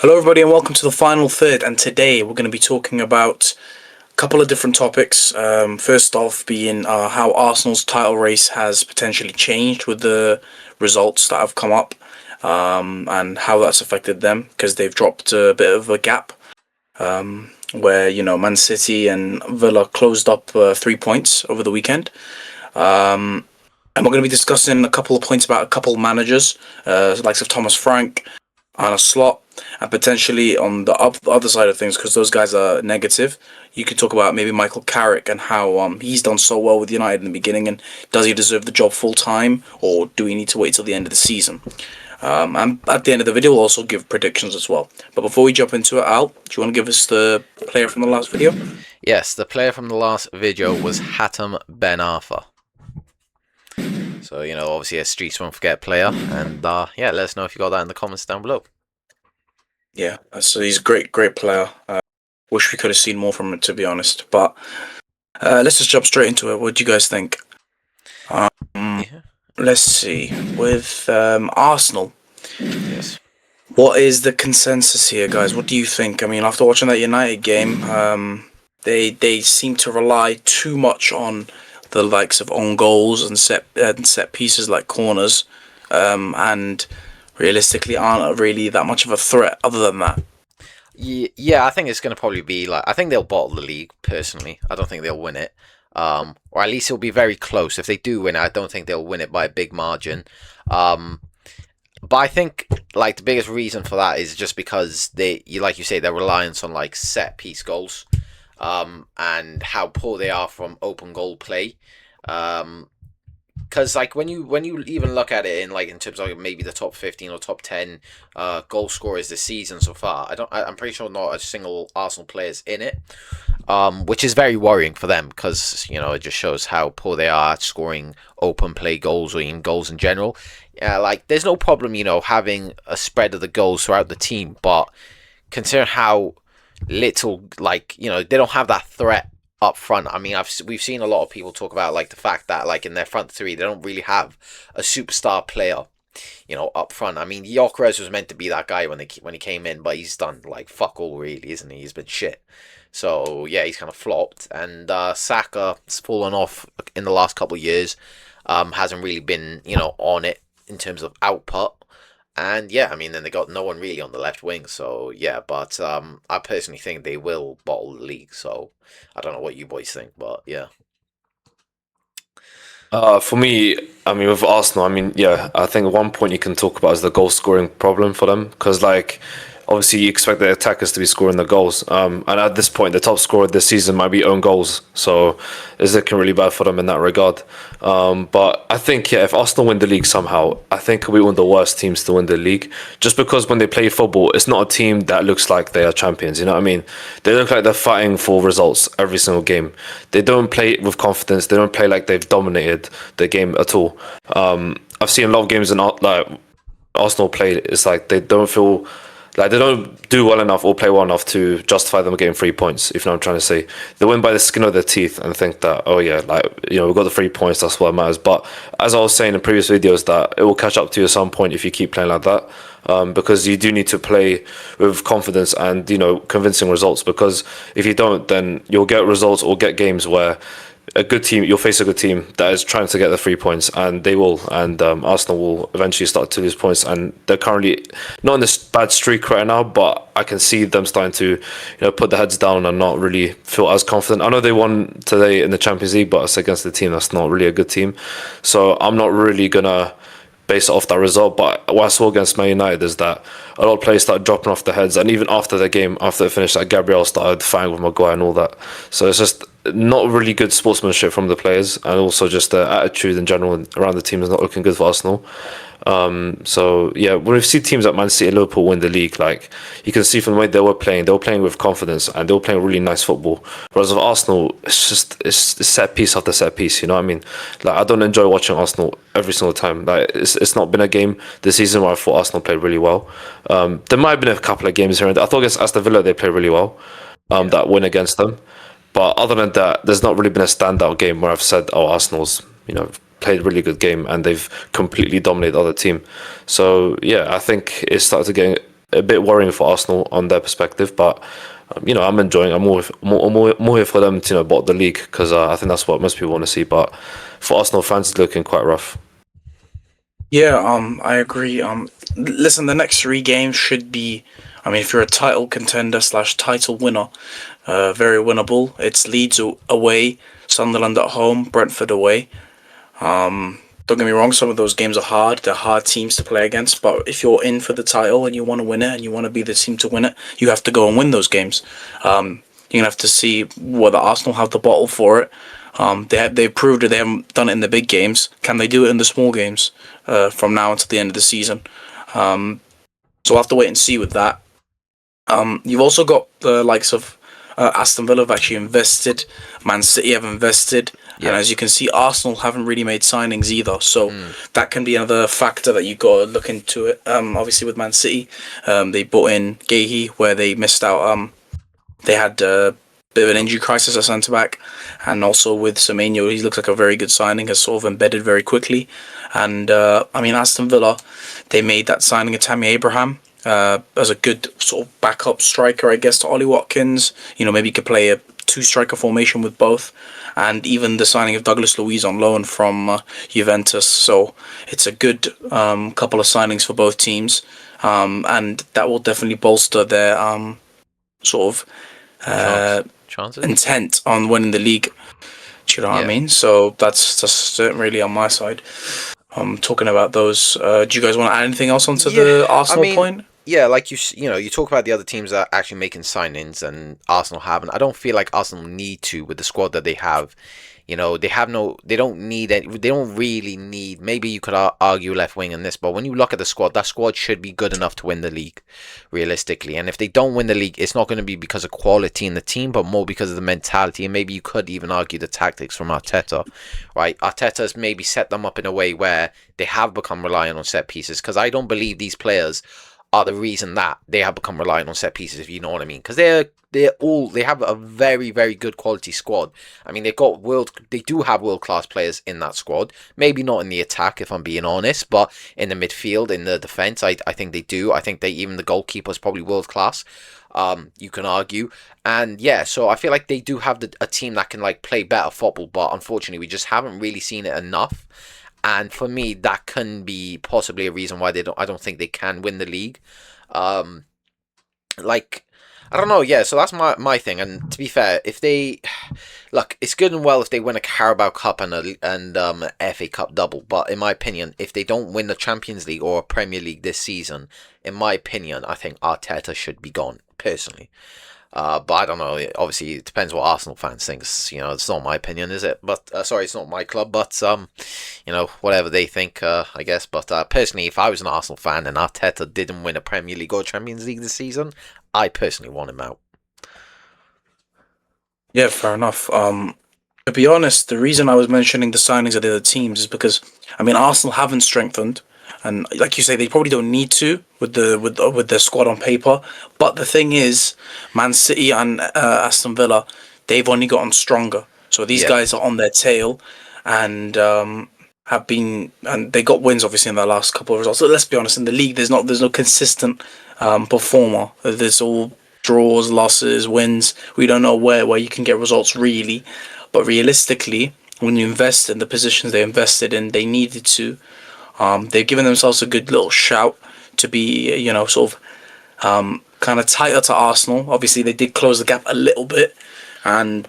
Hello, everybody, and welcome to the final third. And today we're going to be talking about a couple of different topics. First off, being how Arsenal's title race has potentially changed with the results that have come up, and how that's affected them because they've dropped a bit of a gap. Where Man City and Villa closed up 3 points over the weekend. And we're going to be discussing a couple of points about a couple of managers, likes of Thomas Frank, Arne Slot, and potentially on the other side of things, because those guys are negative. You could talk about maybe Michael Carrick and how he's done so well with United in the beginning, and does he deserve the job full time, or do we need to wait till the end of the season? And at the end of the video, we'll also give predictions as well. But before we jump into it, Al, do you want to give us the player from the last video? Yes, the player from the last video was Hatem Ben Arfa. So, obviously a Streets Won't Forget player. And, let us know if you got that in the comments down below. Yeah, so he's a great player. Wish we could have seen more from him, to be honest. But let's just jump straight into it. What do you guys think? Let's see. With Arsenal. Yes. What is the consensus here, guys? What do you think? I mean, after watching that United game, they seem to rely too much on the likes of own goals and set pieces like corners, and realistically aren't really that much of a threat other than that. Yeah, I think it's going to probably be I think they'll bottle the league, personally. I don't think they'll win it. Or at least it'll be very close. If they do win it, I don't think they'll win it by a big margin. But I think the biggest reason for that is just because like you say, their reliance on set piece goals, and how poor they are from open goal play. Because when you even look at it in terms of maybe the top 15 or top 10 goal scorers this season so far, I'm pretty sure not a single Arsenal player is in it, which is very worrying for them because it just shows how poor they are at scoring open play goals or even goals in general. There's no problem having a spread of the goals throughout the team, but consider how little they don't have that threat up front. I mean, we've seen a lot of people talk about the fact that in their front three they don't really have a superstar player, up front. I mean, Gyökeres was meant to be that guy when he came in, but he's done fuck all really, isn't he? He's been shit. So yeah, he's kind of flopped, and Saka's fallen off in the last couple of years. Hasn't really been on it in terms of output. And yeah, I mean, then they got no one really on the left wing. So yeah, but I personally think they will bottle the league. So I don't know what you boys think, but yeah. For me, I mean, with Arsenal, I mean, yeah, I think one point you can talk about is the goal scoring problem for them, because obviously you expect the attackers to be scoring the goals, and at this point the top scorer this season might be own goals, so it's looking really bad for them in that regard. But I think, yeah, if Arsenal win the league somehow, I think we'll be one of the worst teams to win the league, just because when they play football, it's not a team that looks like they are champions, you know what I mean? They look like they're fighting for results every single game. They don't play with confidence, they don't play like they've dominated the game at all. I've seen a lot of games in Arsenal play, it's they don't feel they don't do well enough or play well enough to justify them getting 3 points, if you know what I'm trying to say. They win by the skin of their teeth and think that, oh yeah, we've got the 3 points, that's what matters. But as I was saying in previous videos, that it will catch up to you at some point if you keep playing like that. Because you do need to play with confidence and, convincing results. Because if you don't, then you'll get results or get games where a good team, you'll face a good team that is trying to get the 3 points, and they will, and Arsenal will eventually start to lose points, and they're currently not in this bad streak right now, but I can see them starting to, put their heads down and not really feel as confident. I know they won today in the Champions League, but it's against a team that's not really a good team, so I'm not really gonna base it off that result. But what I saw against Man United is that a lot of players started dropping off their heads, and even after the game, after they finished, Gabriel started fighting with Maguire and all that. So it's just not really good sportsmanship from the players, and also just the attitude in general around the team is not looking good for Arsenal. So yeah, when we see teams like Man City and Liverpool win the league, you can see from the way they were playing with confidence and they were playing really nice football. Whereas with Arsenal, it's set piece after set piece. You know what I mean? I don't enjoy watching Arsenal every single time. It's not been a game this season where I thought Arsenal played really well. There might have been a couple of games here and there. I thought against Aston Villa they played really well. That win against them. But other than that, there's not really been a standout game where I've said, oh, Arsenal's, played a really good game and they've completely dominated the other team. So, yeah, I think it started to get a bit worrying for Arsenal on their perspective. But I'm enjoying. I'm more here for them to bottom the league because I think that's what most people want to see. But for Arsenal fans, it's looking quite rough. Yeah, I agree. Listen, the next three games should be, I mean, if you're a title contender slash title winner, very winnable. It's Leeds away, Sunderland at home, Brentford away. Don't get me wrong, some of those games are hard. They're hard teams to play against. But if you're in for the title and you want to win it and you want to be the team to win it, you have to go and win those games. You're gonna have to see whether Arsenal have the bottle for it. They've proved that they haven't done it in the big games. Can they do it in the small games from now until the end of the season? So we'll have to wait and see with that. You've also got the likes of Aston Villa have actually invested, Man City have invested, and as you can see, Arsenal haven't really made signings either. So that can be another factor that you got to look into it. Obviously, with Man City, they bought in Gahey, where they missed out. They had a bit of an injury crisis at centre back, and also with Semenyo, he looks like a very good signing, has sort of embedded very quickly. And I mean, Aston Villa, they made that signing of Tammy Abraham as a good sort of backup striker, I guess, to Ollie Watkins. Maybe you could play a two-striker formation with both. And even the signing of Douglas Luiz on loan from Juventus. So it's a good couple of signings for both teams. And that will definitely bolster their sort of Chances? intent on winning the league. Do you know what I mean? So that's really on my side. Talking about those. Do you guys want to add anything else onto the Arsenal point? Yeah, like you talk about the other teams that are actually making signings and Arsenal haven't. I don't feel like Arsenal need to with the squad that they have. They don't need any, they don't really need, maybe you could argue left wing in this, but when you look at the squad, that squad should be good enough to win the league, realistically. And if they don't win the league, it's not going to be because of quality in the team, but more because of the mentality. And maybe you could even argue the tactics from Arteta, right? Arteta's maybe set them up in a way where they have become reliant on set pieces, because I don't believe these players are the reason that they have become reliant on set pieces, if you know what I mean. Because they have a very, very good quality squad. I mean, they do have world class players in that squad. Maybe not in the attack, if I'm being honest, but in the midfield, in the defense, I think they do. I think even the goalkeeper is probably world class. You can argue, and so I feel like they do have a team that can play better football, but unfortunately, we just haven't really seen it enough. And for me, that can be possibly a reason why I don't think they can win the league. I don't know. Yeah, so that's my thing. And to be fair, if they look, it's good and well if they win a Carabao Cup and an FA Cup double. But in my opinion, if they don't win the Champions League or a Premier League this season, in my opinion, I think Arteta should be gone personally. But I don't know. Obviously, it depends what Arsenal fans think. It's not my opinion, is it? But sorry, it's not my club. But whatever they think, I guess. But personally, if I was an Arsenal fan and Arteta didn't win a Premier League or Champions League this season, I personally want him out. Yeah, fair enough. To be honest, the reason I was mentioning the signings of the other teams is because Arsenal haven't strengthened, and like you say, they probably don't need to with their squad on paper. But the thing is, Man City and Aston Villa, they've only gotten stronger. So these guys are on their tail, and and they got wins obviously in their last couple of results. So let's be honest, in the league, there's no consistent performer. There's all draws, losses, wins. We don't know where you can get results really. But realistically, when you invest in the positions they invested in, they needed to. They've given themselves a good little shout to be, sort of kind of tighter to Arsenal. Obviously, they did close the gap a little bit. And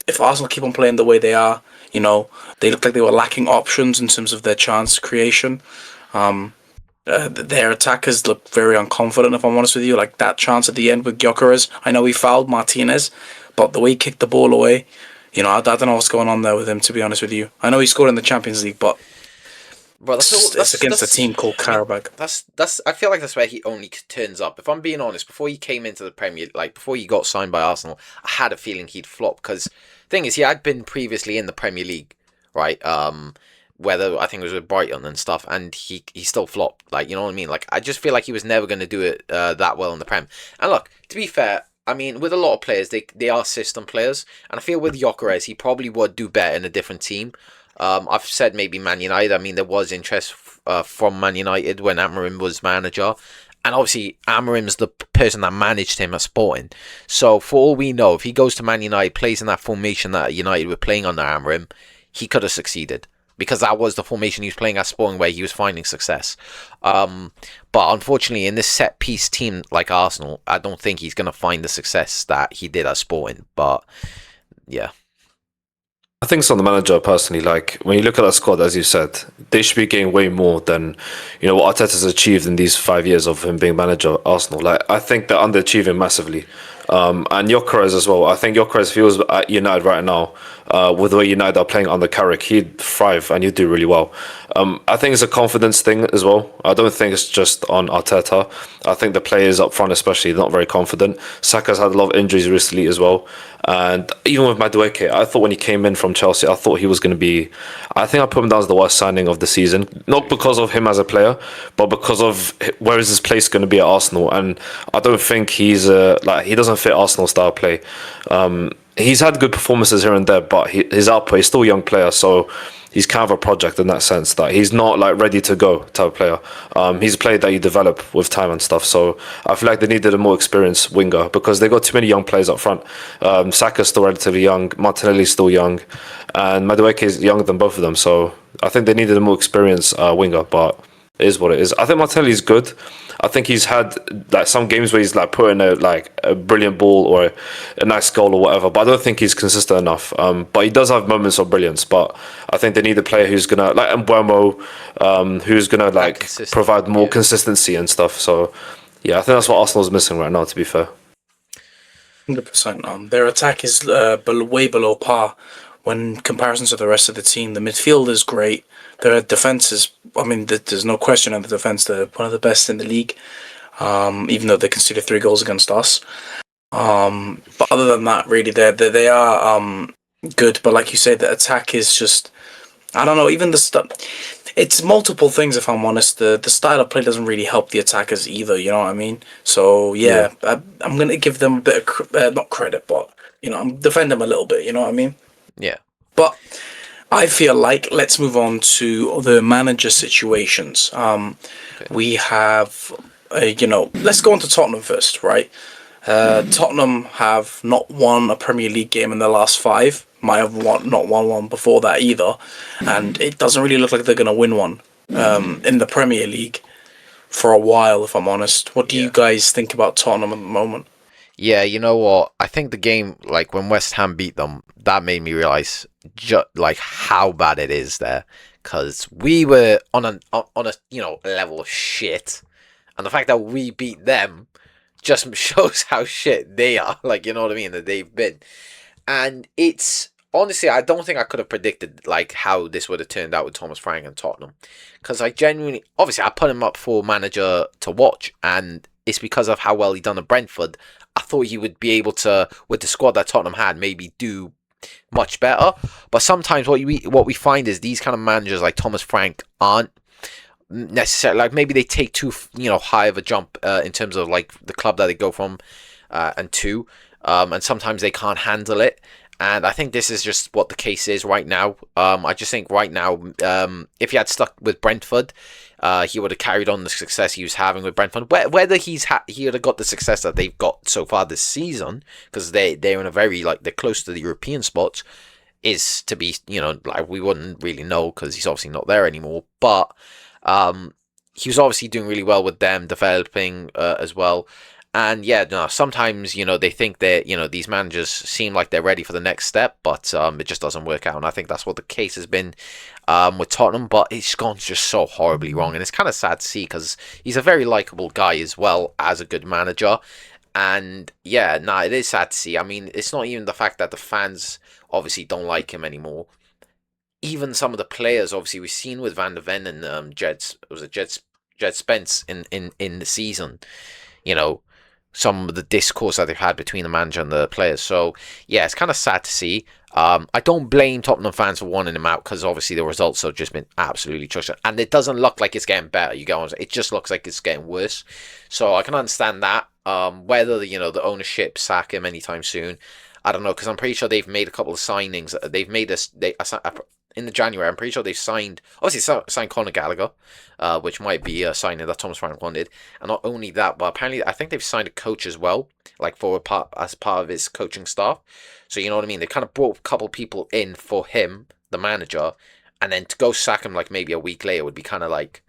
if Arsenal keep on playing the way they are, they looked like they were lacking options in terms of their chance creation. Their attackers look very unconfident, if I'm honest with you. Like that chance at the end with Gyökeres. I know he fouled Martinez, but the way he kicked the ball away, I don't know what's going on there with him, to be honest with you. I know he scored in the Champions League, but it's against a team called Carrick. I feel like that's where he only turns up. If I'm being honest, before he came into the Premier, before he got signed by Arsenal, I had a feeling he'd flop. Because thing is, he had been previously in the Premier League, right? Whether I think it was with Brighton and stuff, and he still flopped. You know what I mean? I just feel like he was never going to do it that well in the Prem. And look, to be fair, with a lot of players, they are system players, and I feel with Gyökeres, he probably would do better in a different team. I've said maybe Man United. There was interest from Man United when Amorim was manager, And obviously, Amorim's the person that managed him at Sporting. So, for all we know, if he goes to Man United, plays in that formation that United were playing under Amorim, he could have succeeded. Because that was the formation he was playing at Sporting where he was finding success. But unfortunately, in this set-piece team like Arsenal, I don't think he's going to find the success that he did at Sporting. But, yeah. I think it's on the manager personally. Like when you look at that squad, as you said, they should be getting way more than what Arteta's achieved in these 5 years of him being manager of Arsenal. Like I think they're underachieving massively. And Gyökeres as well. I think Gyökeres, if he was at United right now, with the way United are playing under Carrick, he'd thrive and he'd do really well. I think it's a confidence thing as well. I don't think it's just on Arteta. I think the players up front, especially, not very confident. Saka's had a lot of injuries recently as well. And even with Madueke, I thought when he came in from Chelsea, I thought he was going to be... I think I put him down as the worst signing of the season. Not because of him as a player, but because of where is his place going to be at Arsenal. And I don't think he doesn't fit Arsenal style play. He's had good performances here and there, but his output, he's still a young player, so he's kind of a project in that sense that he's not like ready to go type of player. He's a player that you develop with time and stuff. So I feel like they needed a more experienced winger because they got too many young players up front. Saka's still relatively young, Martinelli's still young, and Madueke is younger than both of them. So I think they needed a more experienced winger, but it is what it is. I think Martinelli's good. I think he's had like some games where he's like put in a brilliant ball or a nice goal or whatever, but I don't think he's consistent enough. But he does have moments of brilliance. But I think they need a player who's gonna like Mbeumo, who's gonna like provide more consistency and stuff. So yeah, I think that's what Arsenal's missing right now. To be fair, 100%. Their attack is way below par when comparison to the rest of the team. The midfield is great. Their defense is, I mean, there's no question on the defense. They're one of the best in the league, even though they conceded 3 goals against us. But other than that, really, they are good. But like you say, the attack is just, I don't know, even the stuff. It's multiple things, if I'm honest. The style of play doesn't really help the attackers either, you know what I mean? So, yeah. I'm going to give them a bit of, not credit, but, I'm defend them a little bit, you know what I mean? Yeah. But I feel like let's move on to the manager situations. We have, let's go on to Tottenham first, right? Tottenham have not won a Premier League game in the last 5. Might have not won one before that either. And it doesn't really look like they're going to win one in the Premier League for a while, if I'm honest. What do you guys think about Tottenham at the moment? Yeah, you know what? I think the game, like when West Ham beat them, that made me realize like how bad it is there. Because we were on a level of shit, and the fact that we beat them just shows how shit they are. Like, you know what I mean? That they've been, and it's honestly, I don't think I could have predicted like how this would have turned out with Thomas Frank and Tottenham. Because I genuinely, obviously, I put him up for manager to watch, and it's because of how well he done at Brentford. I thought he would be able to, with the squad that Tottenham had, maybe do much better. But sometimes what we find is these kind of managers like Thomas Frank aren't necessarily, like maybe they take too high of a jump in terms of like the club that they go from and to, and sometimes they can't handle it. And I think this is just what the case is right now. I just think right now, if he had stuck with Brentford, he would have carried on the success he was having with Brentford. Whether he would have got the success that they've got so far this season, because they're in a very, like, they're close to the European spots, is to be, like, we wouldn't really know because he's obviously not there anymore. But he was obviously doing really well with them, developing as well. And yeah, no, sometimes, they think that, these managers seem like they're ready for the next step, but it just doesn't work out. And I think that's what the case has been with Tottenham, but it's gone just so horribly wrong. And it's kind of sad to see because he's a very likable guy as well as a good manager. And yeah, it is sad to see. I mean, it's not even the fact that the fans obviously don't like him anymore. Even some of the players, obviously, we've seen with Van der Ven and Jed Spence in the season, some of the discourse that they've had between the manager and the players. So, yeah, it's kind of sad to see. I don't blame Tottenham fans for wanting him out because obviously the results have just been absolutely atrocious. And it doesn't look like it's getting better. It just looks like it's getting worse. So I can understand that. Whether, the ownership sack him anytime soon, I don't know, because I'm pretty sure they've made a couple of signings. They've made in the January. I'm pretty sure they've signed, obviously signed Conor Gallagher, which might be a signing that Thomas Frank wanted. And not only that, but apparently I think they've signed a coach as well, like as part of his coaching staff. So you know what I mean? They kind of brought a couple people in for him, the manager, and then to go sack him like maybe a week later would be kind of like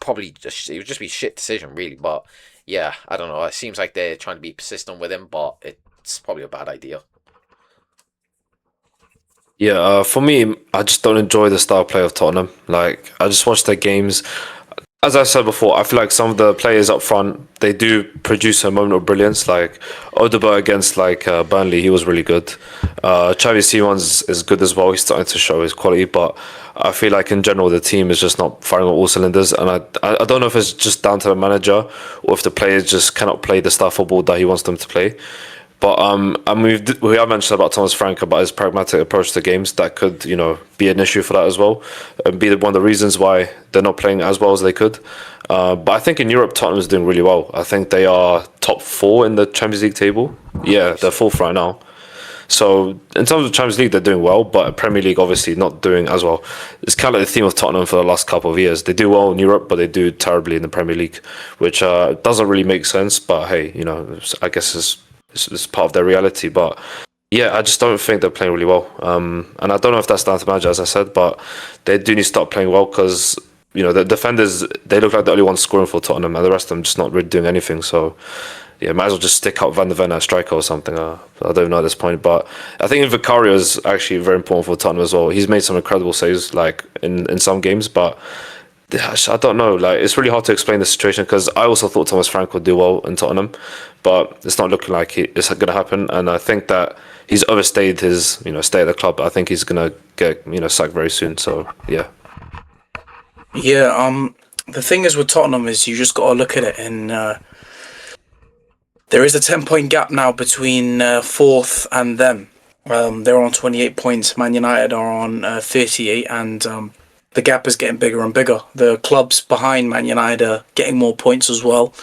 it would just be a shit decision really. But yeah, I don't know. It seems like they're trying to be persistent with him, but it's probably a bad idea. Yeah, for me, I just don't enjoy the style play of Tottenham. Like, I just watch their games. As I said before, I feel like some of the players up front they do produce a moment of brilliance. Like Odegaard against Burnley, he was really good. Xavi Simons is good as well. He's starting to show his quality, but I feel like in general the team is just not firing on all cylinders. And I don't know if it's just down to the manager or if the players just cannot play the style football that he wants them to play. But I mean, we have mentioned about Thomas Frank about his pragmatic approach to games. That could, be an issue for that as well, and be one of the reasons why they're not playing as well as they could. But I think in Europe, Tottenham is doing really well. I think they are top 4 in the Champions League table. Yeah, they're fourth right now. So in terms of Champions League, they're doing well, but Premier League obviously not doing as well. It's kind of like the theme of Tottenham for the last couple of years. They do well in Europe, but they do terribly in the Premier League, which doesn't really make sense. But hey, I guess it's part of their reality. But yeah, I just don't think they're playing really well. And I don't know if that's down to manager, as I said, but they do need to start playing well because the defenders they look like the only ones scoring for Tottenham, and the rest of them just not really doing anything. So yeah, might as well just stick out Van der Ven as striker or something. I don't know at this point, but I think Vicario is actually very important for Tottenham as well. He's made some incredible saves like in some games, but I don't know. Like it's really hard to explain the situation because I also thought Thomas Frank would do well in Tottenham, but it's not looking like it's going to happen. And I think that he's overstayed his stay at the club. I think he's going to get sacked very soon. So yeah. Yeah. The thing is with Tottenham is you just got to look at it, and there is a 10-point gap now between fourth and them. They're on 28 points. Man United are on 38, and the gap is getting bigger and bigger. The clubs behind Man United are getting more points as well.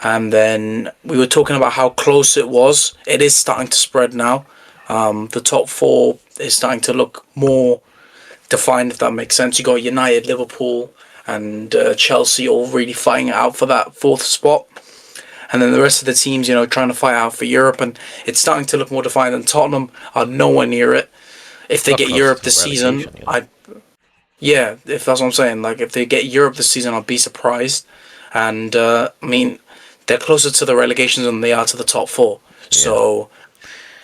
And then we were talking about how close it was. It is starting to spread now. The top 4 is starting to look more defined, if that makes sense. You got United, Liverpool, and Chelsea all really fighting it out for that 4th spot. And then the rest of the teams, trying to fight out for Europe. And it's starting to look more defined. And Tottenham are nowhere near it. If they get Europe this season, yeah, if that's what I'm saying. Like, if they get Europe this season, I'll be surprised. And, I mean, they're closer to the relegation than they are to the top 4. Yeah. So,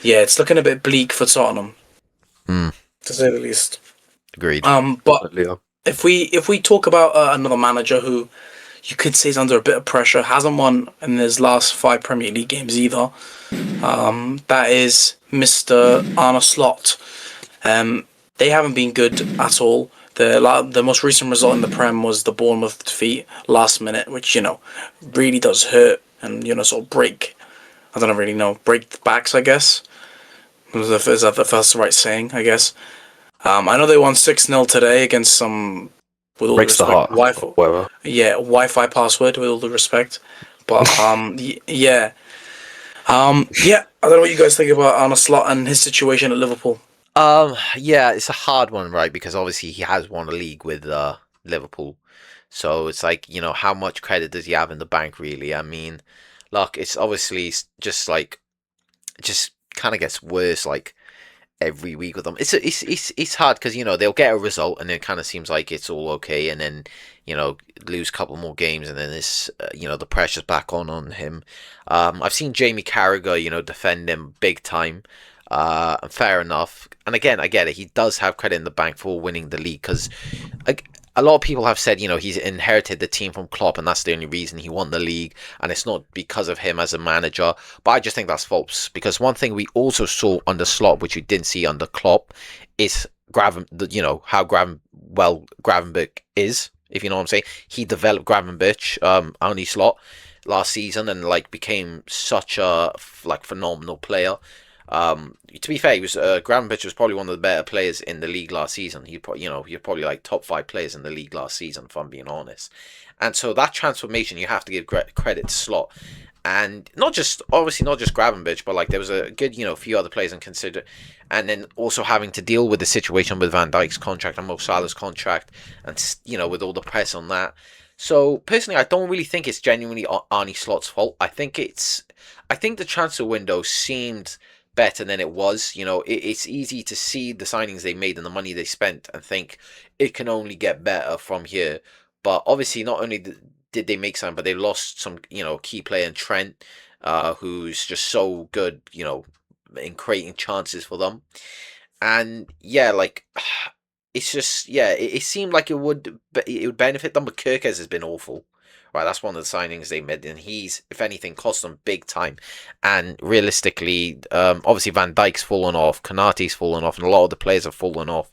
yeah, it's looking a bit bleak for Tottenham, to say the least. Agreed. But if we talk about another manager who you could say is under a bit of pressure, hasn't won in his last 5 Premier League games either, that is Mr. Arne Slot. They haven't been good at all. The most recent result in the Prem was the Bournemouth defeat last minute, which really does hurt and sort of break. I don't really know, break the backs, I guess. Is that the right saying? I guess. I know they won 6-0 today against some. With all breaks the heart. Wi-Fi. Yeah, Wi-Fi password. With all due respect, but yeah. I don't know what you guys think about Arne Slot and his situation at Liverpool. Yeah, it's a hard one, right? Because obviously he has won a league with Liverpool, so it's like how much credit does he have in the bank, really? I mean, look, it's obviously just kind of gets worse like every week with them. It's hard because they'll get a result and it kind of seems like it's all okay, and then lose a couple more games and then this the pressure's back on him. I've seen Jamie Carragher defend him big time. Fair enough. And again, I get it. He does have credit in the bank for winning the league because a lot of people have said, he's inherited the team from Klopp and that's the only reason he won the league. And it's not because of him as a manager. But I just think that's false because one thing we also saw under Slot, which we didn't see under Klopp, is how Gravenberch is, if you know what I'm saying. He developed Gravenberch, Arne Slot, last season and became such a phenomenal player. To be fair, he was Gravenberch was probably one of the better players in the league last season. He you're probably like top 5 players in the league last season, if I'm being honest. And so that transformation, you have to give credit to Slot, and not just Gravenberch, but like there was a good few other players and consider, and then also having to deal with the situation with Van Dijk's contract and Mo Salah's contract, and with all the press on that. So personally, I don't really think it's genuinely Arne Slot's fault. I think the transfer window seemed better than it was. It's easy to see the signings they made and the money they spent and think it can only get better from here. But obviously, not only did they make some, but they lost some, key player in Trent, who's just so good, in creating chances for them. And yeah, like it's just it seemed like it would benefit them, but Kirkes has been awful. Right, that's one of the signings they made, and he's, if anything, cost them big time. And realistically, obviously Van Dijk's fallen off, Konate's fallen off, and a lot of the players have fallen off,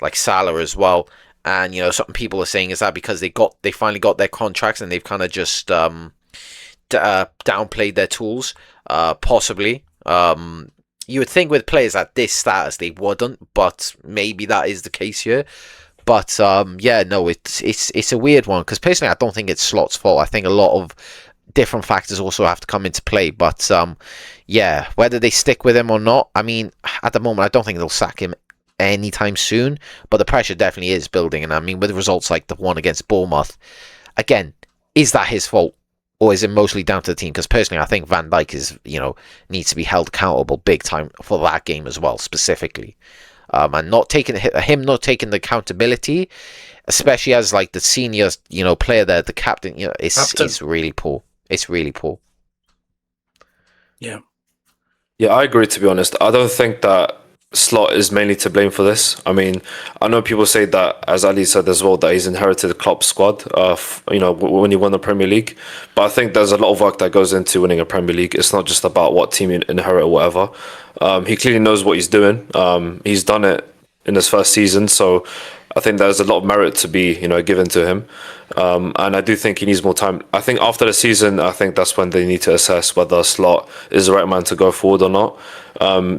like Salah as well. And something people are saying is that because they finally got their contracts and they've kind of just downplayed their tools, possibly. You would think with players at this status they wouldn't, but maybe that is the case here. But no, it's a weird one because personally I don't think it's Slot's fault. I think a lot of different factors also have to come into play. But whether they stick with him or not, I mean, at the moment I don't think they'll sack him anytime soon. But the pressure definitely is building, and I mean with results like the one against Bournemouth, again, is that his fault? Or is it mostly down to the team? Because personally, I think Van Dijk is, needs to be held accountable big time for that game as well, specifically. And not taking the accountability, especially as like the senior, player there, the captain, it's really poor. It's really poor. Yeah. Yeah, I agree, to be honest. I don't think that Slot is mainly to blame for this. I mean, I know people say that, as Ali said as well, that he's inherited Klopp's squad, when he won the Premier League. But I think there's a lot of work that goes into winning a Premier League. It's not just about what team you inherit or whatever. He clearly knows what he's doing. He's done it in his first season, so I think there's a lot of merit to be, given to him. And I do think he needs more time. I think after the season, I think that's when they need to assess whether Slot is the right man to go forward or not,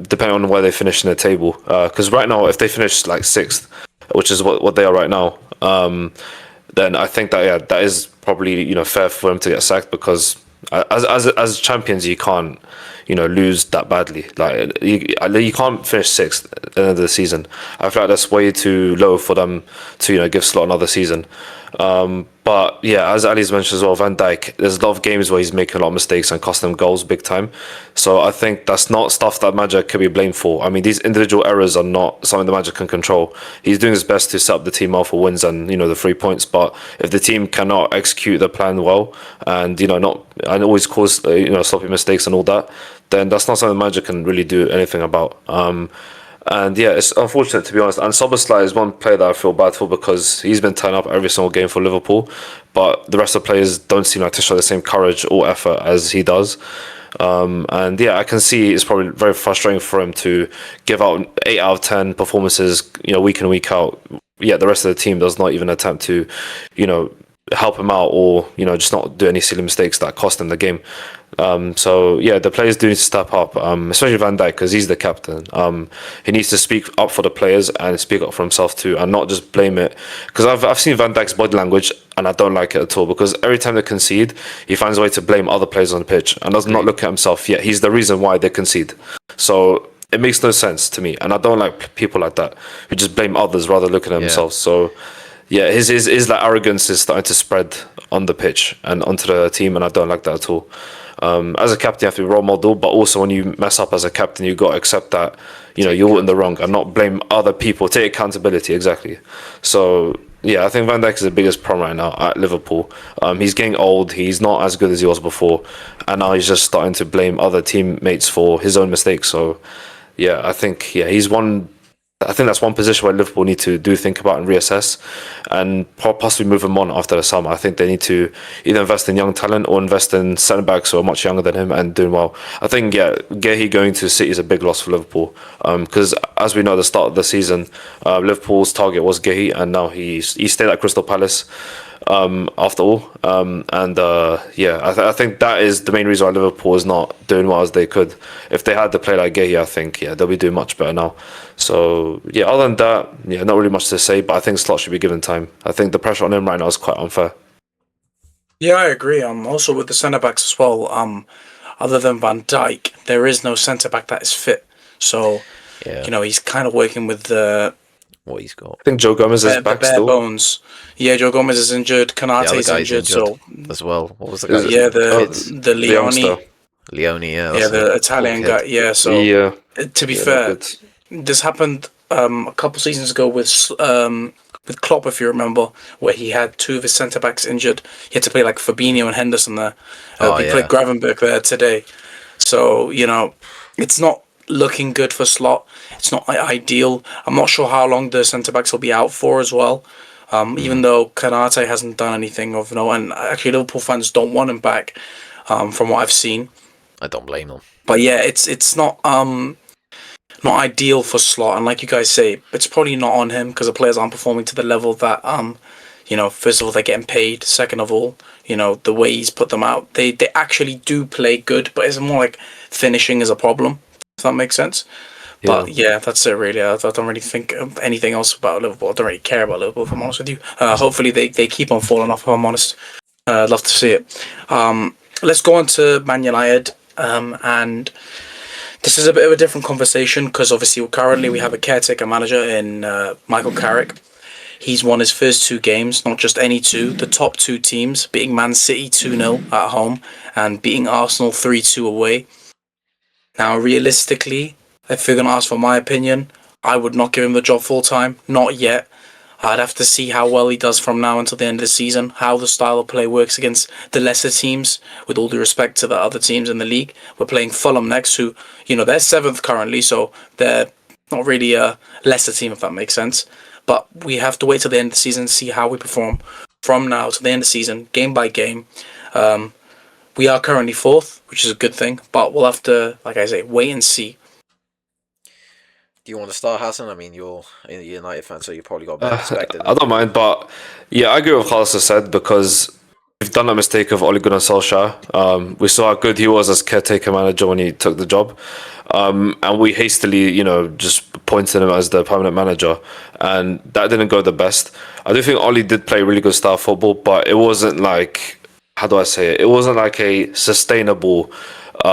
depending on where they finish in the table. Because right now, if they finish like 6th, which is what they are right now, then I think that that is probably fair for him to get sacked, because as champions you can't lose that badly. Like you can't finish 6th at the end of the season. I feel like that's way too low for them to give Slot another season. But yeah, as Ali's mentioned as well, Van Dijk, there's a lot of games where he's making a lot of mistakes and costing them goals big time. So I think that's not stuff that manager can be blamed for. I mean, these individual errors are not something the manager can control. He's doing his best to set up the team well for wins and the 3 points. But if the team cannot execute the plan well and always cause sloppy mistakes and all that, then that's not something the manager can really do anything about. And yeah, it's unfortunate, to be honest. And Szoboszlai is one player that I feel bad for, because he's been turning up every single game for Liverpool, but the rest of the players don't seem like to show the same courage or effort as he does. And yeah, I can see it's probably very frustrating for him to give out 8 out of 10 performances, week in, week out. Yeah, the rest of the team does not even attempt to, help him out, or just not do any silly mistakes that cost him the game. So yeah, the players do need to step up, especially Van Dijk, because he's the captain. He needs to speak up for the players and speak up for himself too, and not just blame it. Because I've seen Van Dijk's body language, and I don't like it at all. Because every time they concede, he finds a way to blame other players on the pitch and does not look at himself. Yet he's the reason why they concede. So it makes no sense to me, and I don't like people like that who just blame others rather than looking at themselves. So yeah, his like arrogance is starting to spread on the pitch and onto the team, and I don't like that at all. As a captain, you have to be a role model, but also when you mess up as a captain, you got to accept that you're in the wrong and not blame other people. Take accountability, exactly. So yeah, I think Van Dijk is the biggest problem right now at Liverpool. He's getting old. He's not as good as he was before, and now he's just starting to blame other teammates for his own mistakes. So yeah, I think that's one position where Liverpool need to think about and reassess, and possibly move him on after the summer. I think they need to either invest in young talent or invest in centre backs who are much younger than him and doing well. I think Gehi going to City is a big loss for Liverpool, because as we know, at the start of the season, Liverpool's target was Gehi, and now he stayed at Crystal Palace. after all. I think that is the main reason why Liverpool is not doing well as they could. If they had to play like Gay, I think they'll be doing much better now. So yeah, other than that, not really much to say. But I think Slot should be given time. I think the pressure on him right now is quite unfair. Yeah, I agree. Also with the centre backs as well. Other than Van Dijk, there is no centre back that is fit. So he's kind of working with the what he's got. I think Joe Gomez is back bare still. bones. Yeah, Joe Gomez is injured. Kanate's injured. So as well. What was the guy? The Leone. Leone, the Italian guy. Yeah, so to be fair, this happened a couple seasons ago with Klopp, if you remember, where he had two of his centre backs injured. He had to play like Fabinho and Henderson there. He played Gravenberch there today. So it's not looking good for Slot. It's not ideal. I'm not sure how long the centre backs will be out for as well. Even though Kanate hasn't done anything of note, and actually Liverpool fans don't want him back, from what I've seen. I don't blame them. But yeah, it's not ideal for Slot, and like you guys say, it's probably not on him because the players aren't performing to the level that first of all they're getting paid. Second of all, the way he's put them out, they actually do play good, but it's more like finishing is a problem. If that makes sense. But yeah, that's it really. I don't really think of anything else about Liverpool. I don't really care about Liverpool, if I'm honest with you. Hopefully they keep on falling off, if I'm honest. I'd love to see it. Let's go on to Man United. And this is a bit of a different conversation because obviously currently we have a caretaker manager in Michael Carrick. He's won his first two games, not just any two, the top two teams, beating Man City 2-0 at home and beating Arsenal 3-2 away. Now, realistically, if you're going to ask for my opinion, I would not give him the job full time. Not yet. I'd have to see how well he does from now until the end of the season, how the style of play works against the lesser teams, with all due respect to the other teams in the league. We're playing Fulham next, who, they're 7th currently, so they're not really a lesser team, if that makes sense. But we have to wait till the end of the season and see how we perform from now to the end of the season, game by game. We are currently 4th, which is a good thing, but we'll have to, like I say, wait and see. Do you want to start, Hassan? I mean, you're a United fan, so you probably got a better perspective. I don't mind, but yeah, I agree with what Carlos has said because we've done that mistake of Ole Gunnar Solskjaer. We saw how good he was as caretaker manager when he took the job, and we hastily, just pointed him as the permanent manager, and that didn't go the best. I do think Ole did play really good style football, but it wasn't like, how do I say it? It wasn't like a sustainable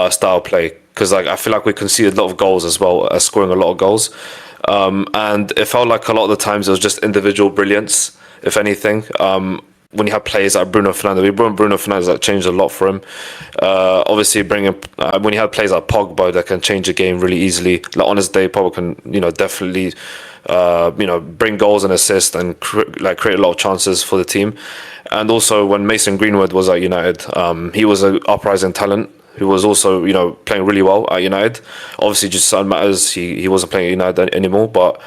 style play. Because I feel like we conceded a lot of goals as well as scoring a lot of goals, and it felt like a lot of the times it was just individual brilliance, if anything. When you have players like Bruno Fernandes, that changed a lot for him. Obviously, when you have players like Pogba that can change a game really easily. Like on his day, Pogba can definitely bring goals and assists and create a lot of chances for the team. And also when Mason Greenwood was at United, he was an uprising talent who was also, playing really well at United. Obviously, just certain matters, he wasn't playing at United anymore. But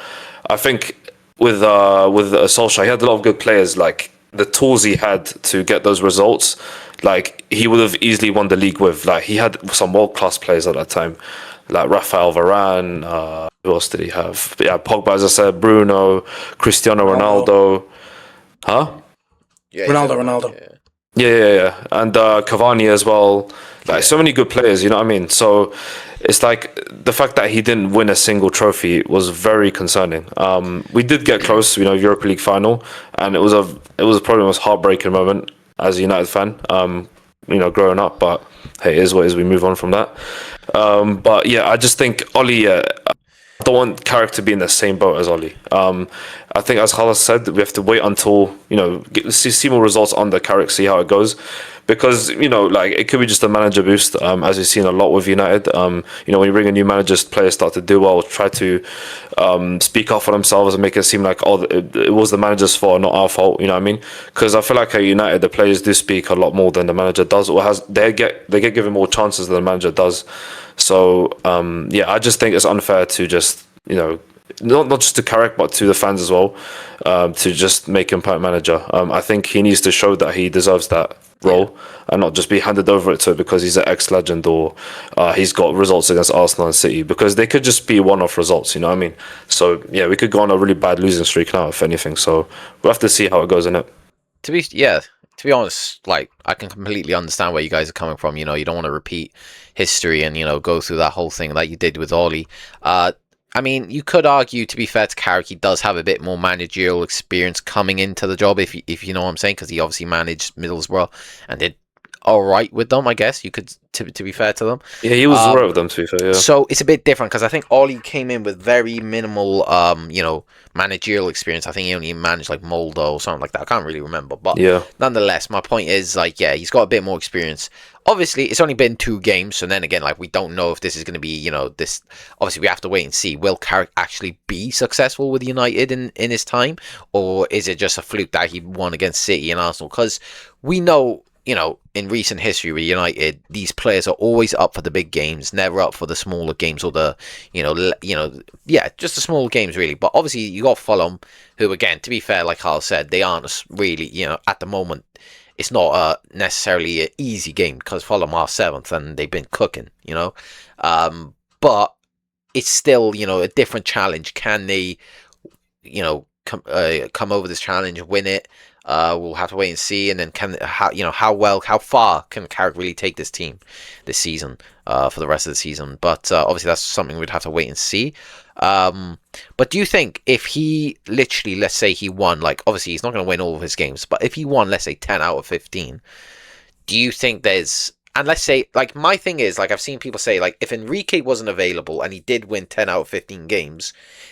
I think with Solskjaer, he had a lot of good players. Like the tools he had to get those results, like he would have easily won the league with. Like he had some world class players at that time, like Rafael Varane. Who else did he have? But yeah, Pogba, as I said, Bruno, Cristiano Ronaldo. Huh? Yeah, Ronaldo. Yeah. And Cavani as well. Like so many good players, you know what I mean? So it's like the fact that he didn't win a single trophy was very concerning. We did get close, Europa League final, and it was probably the most heartbreaking moment as a United fan, growing up. But hey, it is what it is. We move on from that. But yeah, I just think Oli. I don't want Carrick to be in the same boat as Oli. I think, as Khalas said, we have to wait until see more results under Carrick, see how it goes, because it could be just a manager boost, as we've seen a lot with United. When you bring a new manager, players start to do well, try to speak up for themselves and make it seem like it was the manager's fault, not our fault. You know what I mean? Because I feel like at United, the players do speak a lot more than the manager does, or they get given more chances than the manager does. So I just think it's unfair to just not just to Carrick but to the fans as well, to just make him permanent manager. I think he needs to show that he deserves that role and not just be handed over it to it because he's an ex-legend or he's got results against Arsenal and City, because they could just be one-off results, you know what I mean? So yeah, we could go on a really bad losing streak now, if anything. So we'll have to see how it goes, innit? To be honest, like I can completely understand where you guys are coming from. You know, you don't want to repeat history and go through that whole thing like you did with Ollie. I mean, you could argue, to be fair to Carrick, he does have a bit more managerial experience coming into the job, if you know what I'm saying, because he obviously managed Middlesbrough and did all right with them. I guess you could, to be fair to them. Yeah, he was alright with them, to be fair. Yeah. So it's a bit different because I think Ollie came in with very minimal, managerial experience. I think he only managed like Moldo or something like that. I can't really remember, but Yeah. nonetheless, my point is like, yeah, he's got a bit more experience. Obviously, it's only been 2 games, so then again, like we don't know if this is going to be, this. Obviously, we have to wait and see. Will Carrick actually be successful with United in his time, or is it just a fluke that he won against City and Arsenal? Because we know, in recent history with United, these players are always up for the big games, never up for the smaller games or the, just the small games really. But obviously you got Fulham, who again, to be fair, like Carl said, they aren't really, at the moment, it's not necessarily an easy game because Fulham are 7th and they've been cooking, but it's still, a different challenge. Can they, come over this challenge, win it? We'll have to wait and see, and then how far can Carrick really take this team this season, for the rest of the season? But obviously that's something we'd have to wait and see. But do you think if he literally, let's say he won, like obviously he's not going to win all of his games, but if he won, let's say 10 out of 15, do you think and let's say, like, my thing is, like, I've seen people say, like, if Enrique wasn't available and he did win 10 out of 15 games,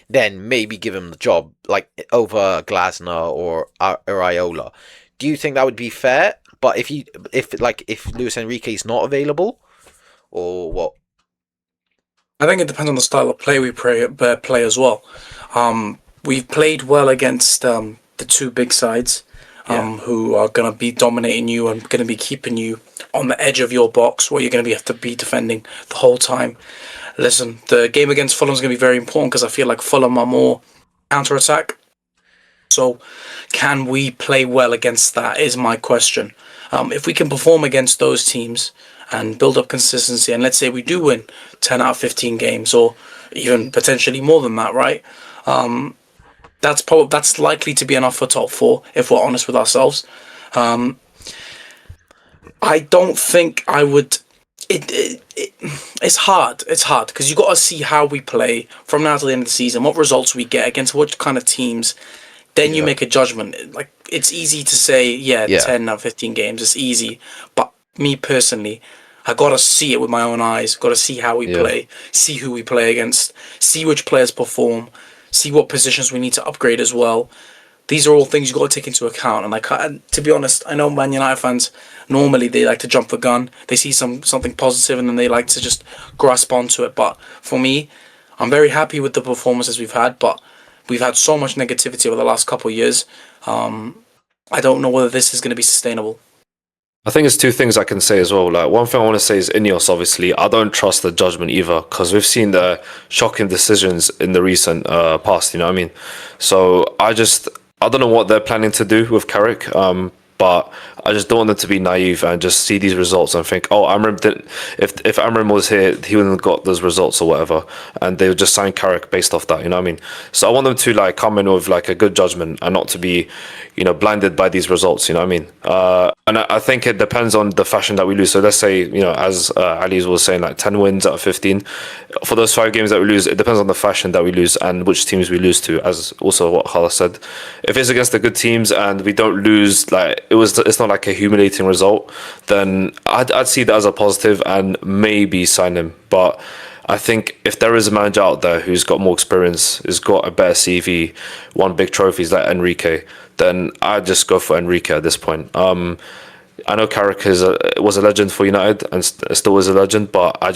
then maybe give him the job, like, over Glasner or Iola. Do you think that would be fair? But if Luis Enrique is not available, or what? I think it depends on the style of play we play as well. We've played well against the two big sides, who are going to be dominating you and going to be keeping you on the edge of your box, where you're going to have to be defending the whole time. Listen, the game against Fulham is going to be very important because I feel like Fulham are more counter-attack. So can we play well against that is my question. If we can perform against those teams and build up consistency, and let's say we do win 10 out of 15 games, or even potentially more than that, right? That's likely to be enough for top 4 if we're honest with ourselves. I don't think I would. It's hard. It's hard because you got to see how we play from now to the end of the season, what results we get against what kind of teams. Then you make a judgment. Like, it's easy to say, 10 out of 15 games. It's easy, but me personally, I got to see it with my own eyes. Got to see how we play, see who we play against, see which players perform, see what positions we need to upgrade as well. These are all things you got to take into account. And to be honest, I know Man United fans normally they like to jump the gun. They see something positive and then they like to just grasp onto it. But for me, I'm very happy with the performances we've had. But we've had so much negativity over the last couple of years. I don't know whether this is going to be sustainable. I think it's 2 things I can say as well. Like, one thing I want to say is Ineos, obviously. I don't trust the judgment either because we've seen the shocking decisions in the recent past, you know what I mean? So I don't know what they're planning to do with Carrick, but I just don't want them to be naive and just see these results and think, oh, Amram didn't. If Amram was here, he wouldn't have got those results or whatever, and they would just sign Carrick based off that. You know what I mean? So I want them to like come in with like a good judgment and not to be, blinded by these results. You know what I mean? And I think it depends on the fashion that we lose. So let's say, as Ali was saying, like 10 wins out of 15. For those 5 games that we lose, it depends on the fashion that we lose and which teams we lose to, as also what Khala said. If it's against the good teams and we don't lose, like it's not like a humiliating result, then I'd see that as a positive and maybe sign him. But I think if there is a manager out there who's got more experience, has got a better CV, won big trophies like Enrique, then I'd just go for Enrique at this point. I know Carrick was a legend for United and still is a legend, but I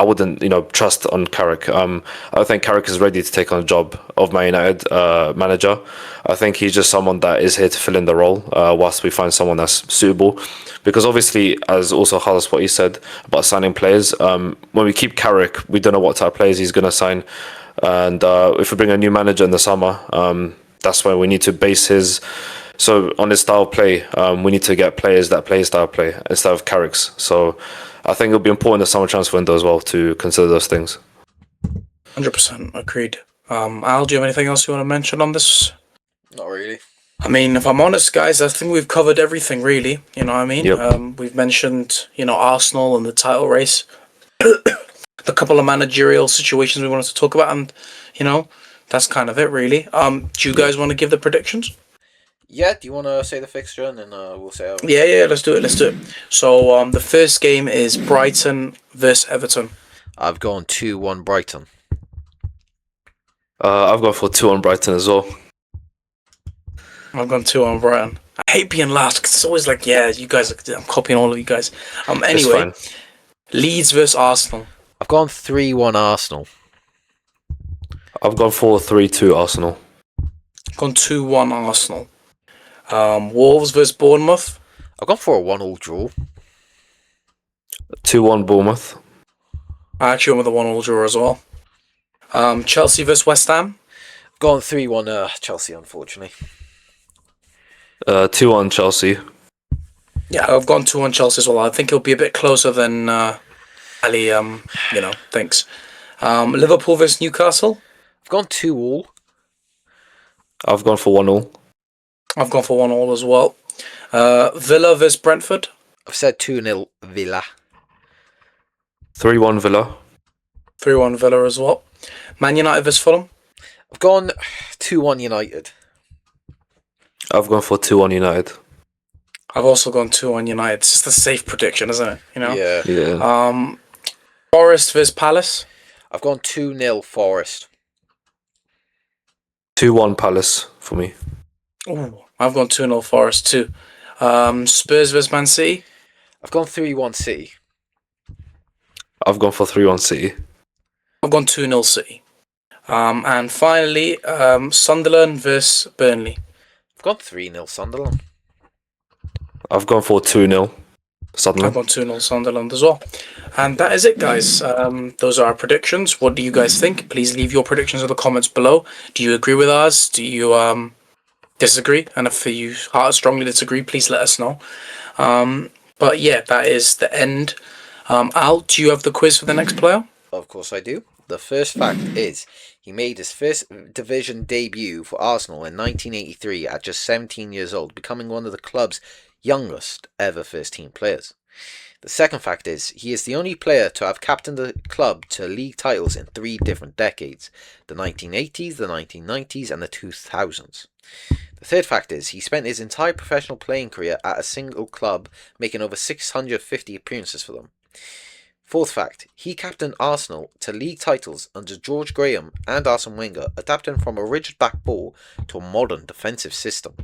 wouldn't, trust on Carrick. I don't think Carrick is ready to take on the job of Man United manager. I think he's just someone that is here to fill in the role whilst we find someone that's suitable. Because obviously, as also Khalas what he said about signing players, when we keep Carrick, we don't know what type of players he's going to sign. And if we bring a new manager in the summer, that's when we need to base on his style of play. We need to get players that play style of play instead of Carrick's. So I think it'll be important in the summer transfer window as well to consider those things. 100% agreed. Al, do you have anything else you want to mention on this? Not really. I mean, if I'm honest, guys, I think we've covered everything really. You know what I mean? Yep. We've mentioned, Arsenal and the title race, the couple of managerial situations we wanted to talk about, and that's kind of it really. Do you Yeah. guys want to give the predictions? Yeah, do you want to say the fixture and then we'll say our... Yeah, let's do it. Let's do it. So, the first game is Brighton versus Everton. I've gone 2-1 Brighton. I've gone for 2 on Brighton as well. I've gone 2 on Brighton. I hate being last because it's always like, yeah, you guys. I'm copying all of you guys. It's Anyway, fine. Leeds versus Arsenal. I've gone 3-1 Arsenal. I've gone for 3-2 Arsenal. Gone 2-1 Arsenal. Wolves versus Bournemouth. I've gone for a 1-1 draw. 2-1 Bournemouth. I actually went with a 1-1 draw as well. Chelsea versus West Ham. I've gone 3-1 Chelsea, unfortunately. 2-1 Chelsea. Yeah, I've gone 2-1 Chelsea as well. I think it'll be a bit closer than Ali thinks. Liverpool versus Newcastle. I've gone 2-2. I've gone for 1-1. I've gone for 1-1 as well. Villa versus Brentford. I've said 2-0 Villa. 3-1 Villa. 3-1 Villa as well. Man United versus Fulham. I've gone 2-1 United. I've gone for 2-1 United. I've also gone 2-1 United. It's just a safe prediction, isn't it? Yeah. Yeah. Forest versus Palace. I've gone 2-0 Forest. 2-1 Palace for me. Ooh, I've gone 2-0 Forest too. Spurs versus Man City. I've gone 3-1 City. I've gone for 3-1 City. I've gone 2-0 City. And finally, Sunderland versus Burnley. I've gone 3-0 Sunderland. I've gone for 2-0 I've Sunderland. gone 2-0 Sunderland as well. And that is it, guys. Those are our predictions. What do you guys think? Please leave your predictions in the comments below. Do you agree with ours? Do you disagree? And if you strongly disagree, please let us know. But yeah, that is the end. Al, do you have the quiz for the next player? Of course I do. The first fact is he made his first division debut for Arsenal in 1983 at just 17 years old, becoming one of the club's youngest ever first team players. The second fact is he is the only player to have captained the club to league titles in 3 different decades: the 1980s, the 1990s and the 2000s. The third fact is he spent his entire professional playing career at a single club, making over 650 appearances for them. Fourth fact, he captained Arsenal to league titles under George Graham and Arsene Wenger, adapting from a rigid back ball to a modern defensive system.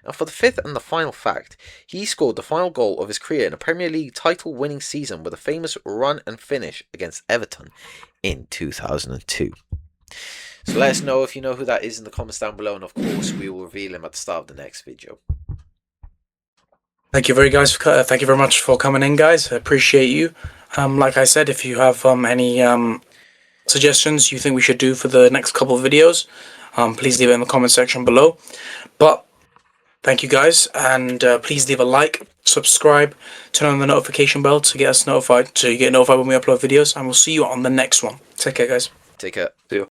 And for the fifth and the final fact, he scored the final goal of his career in a Premier League title-winning season with a famous run and finish against Everton in 2002. So let us know if you know who that is in the comments down below, and of course we will reveal him at the start of the next video. Thank you very much for coming in, guys. I appreciate you. Like I said, if you have any suggestions you think we should do for the next couple of videos, please leave it in the comment section below. But thank you, guys, and please leave a like, subscribe, turn on the notification bell to get us notified, when we upload videos, and we'll see you on the next one. Take care, guys. Take care. See you.